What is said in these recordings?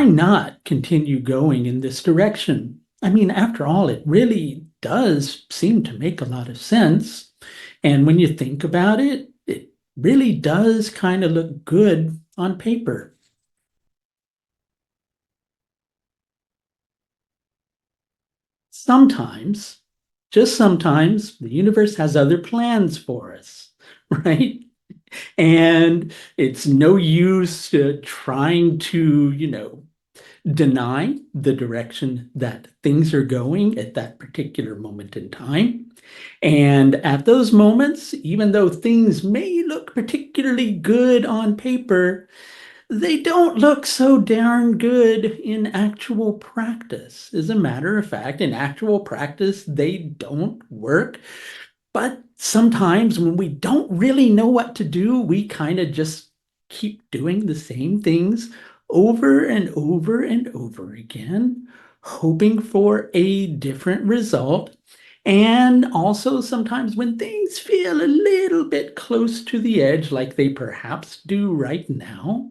not continue going in this direction? I mean, after all, it really does seem to make a lot of sense. And when you think about it, it really does kind of look good on paper. Sometimes, just sometimes, the universe has other plans for us, right? And it's no use trying to, deny the direction that things are going at that particular moment in time. And at those moments, even though things may look particularly good on paper, they don't look so darn good in actual practice. As a matter of fact, in actual practice, they don't work. But sometimes when we don't really know what to do, we kind of just keep doing the same things over and over and over again, hoping for a different result. And also sometimes when things feel a little bit close to the edge, like they perhaps do right now,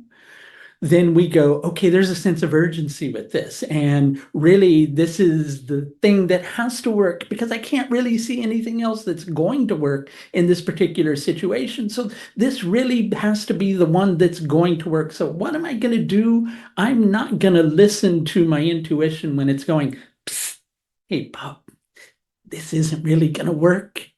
then we go, okay, there's a sense of urgency with this. And really, this is the thing that has to work because I can't really see anything else that's going to work in this particular situation. So this really has to be the one that's going to work. So what am I going to do? I'm not going to listen to my intuition when it's going, psst, hey, Pop, this isn't really going to work.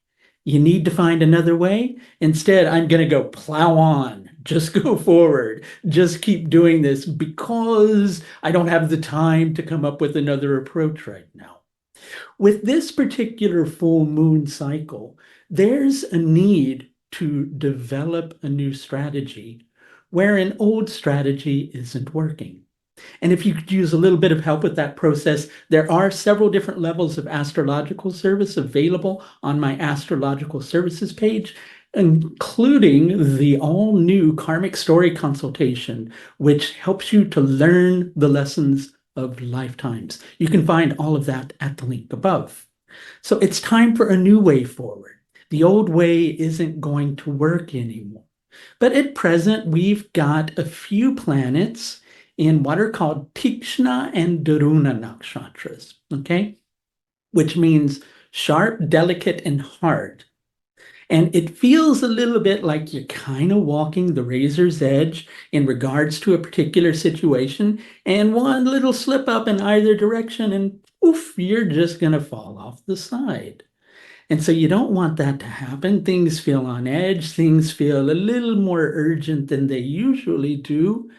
You need to find another way. Instead, I'm going to go plow on, just go forward, just keep doing this because I don't have the time to come up with another approach right now. With this particular full moon cycle, there's a need to develop a new strategy where an old strategy isn't working. And if you could use a little bit of help with that process, there are several different levels of astrological service available on my astrological services page, including the all new karmic story consultation, which helps you to learn the lessons of lifetimes. You can find all of that at the link above. So it's time for a new way forward. The old way isn't going to work anymore. But at present, we've got a few planets in what are called Tikshna and Daruna Nakshatras, okay? Which means sharp, delicate, and hard. And it feels a little bit like you're kind of walking the razor's edge in regards to a particular situation, and one little slip up in either direction, and oof, you're just going to fall off the side. And so you don't want that to happen. Things feel on edge, things feel a little more urgent than they usually do.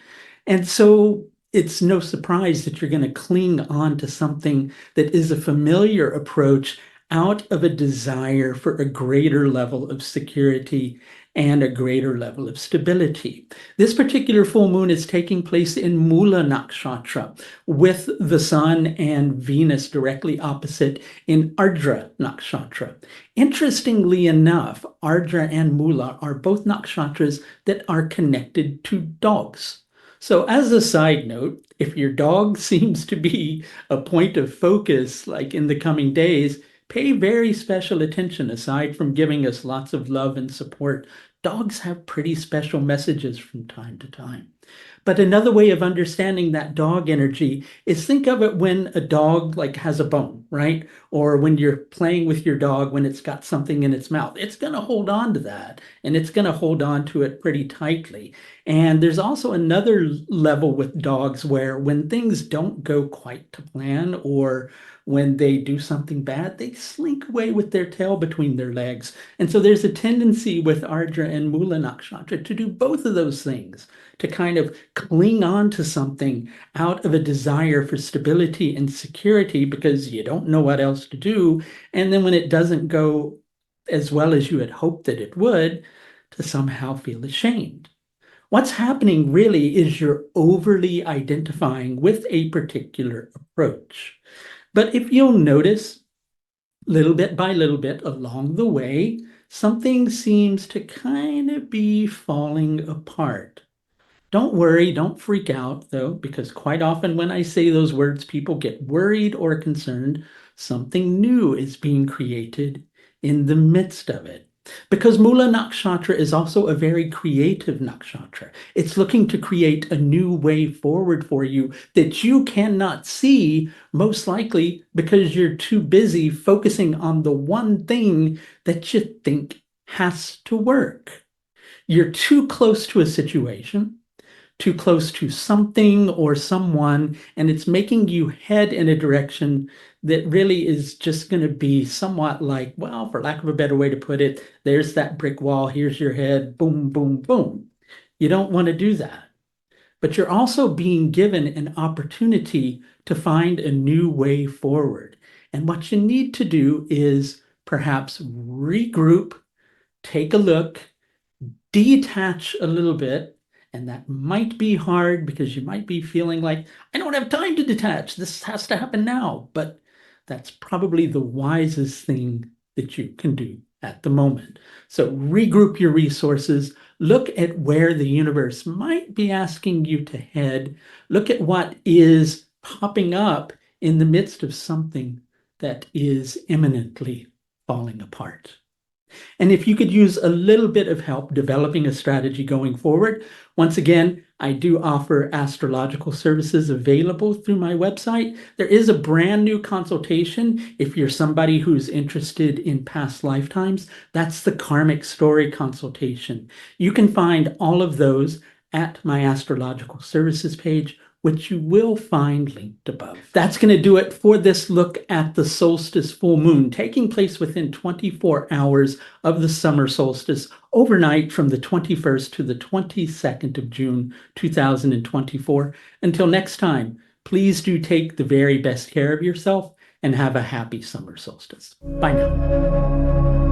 And so it's no surprise that you're going to cling on to something that is a familiar approach out of a desire for a greater level of security and a greater level of stability. This particular full moon is taking place in Mula Nakshatra with the Sun and Venus directly opposite in Ardra Nakshatra. Interestingly enough, Ardra and Mula are both nakshatras that are connected to dogs. So as a side note, if your dog seems to be a point of focus, like in the coming days, pay very special attention. Aside from giving us lots of love and support, dogs have pretty special messages from time to time. But another way of understanding that dog energy is think of it when a dog like has a bone, right? Or when you're playing with your dog when it's got something in its mouth. It's going to hold on to that and it's going to hold on to it pretty tightly. And there's also another level with dogs where when things don't go quite to plan or when they do something bad, they slink away with their tail between their legs. And so there's a tendency with Ardra and Mula Nakshatra to do both of those things, to kind of cling on to something out of a desire for stability and security because you don't know what else to do. And then when it doesn't go as well as you had hoped that it would, to somehow feel ashamed. What's happening really is you're overly identifying with a particular approach. But if you'll notice, little bit by little bit along the way, something seems to kind of be falling apart. Don't worry, don't freak out though, because quite often when I say those words, people get worried or concerned. Something new is being created in the midst of it. Because Mula Nakshatra is also a very creative nakshatra. It's looking to create a new way forward for you that you cannot see, most likely because you're too busy focusing on the one thing that you think has to work. You're too close to a situation, too close to something or someone, and it's making you head in a direction that really is just going to be somewhat like, well, for lack of a better way to put it, there's that brick wall, here's your head, boom, boom, boom. You don't want to do that. But you're also being given an opportunity to find a new way forward. And what you need to do is perhaps regroup, take a look, detach a little bit. And that might be hard because you might be feeling like, I don't have time to detach. This has to happen now. But that's probably the wisest thing that you can do at the moment. So regroup your resources, look at where the universe might be asking you to head, look at what is popping up in the midst of something that is imminently falling apart. And if you could use a little bit of help developing a strategy going forward, once again, I do offer astrological services available through my website. There is a brand new consultation if you're somebody who's interested in past lifetimes. That's the Karmic Story consultation. You can find all of those at my astrological services page, which you will find linked above. That's going to do it for this look at the solstice full moon taking place within 24 hours of the summer solstice overnight from the 21st to the 22nd of June, 2024. Until next time, please do take the very best care of yourself and have a happy summer solstice. Bye now.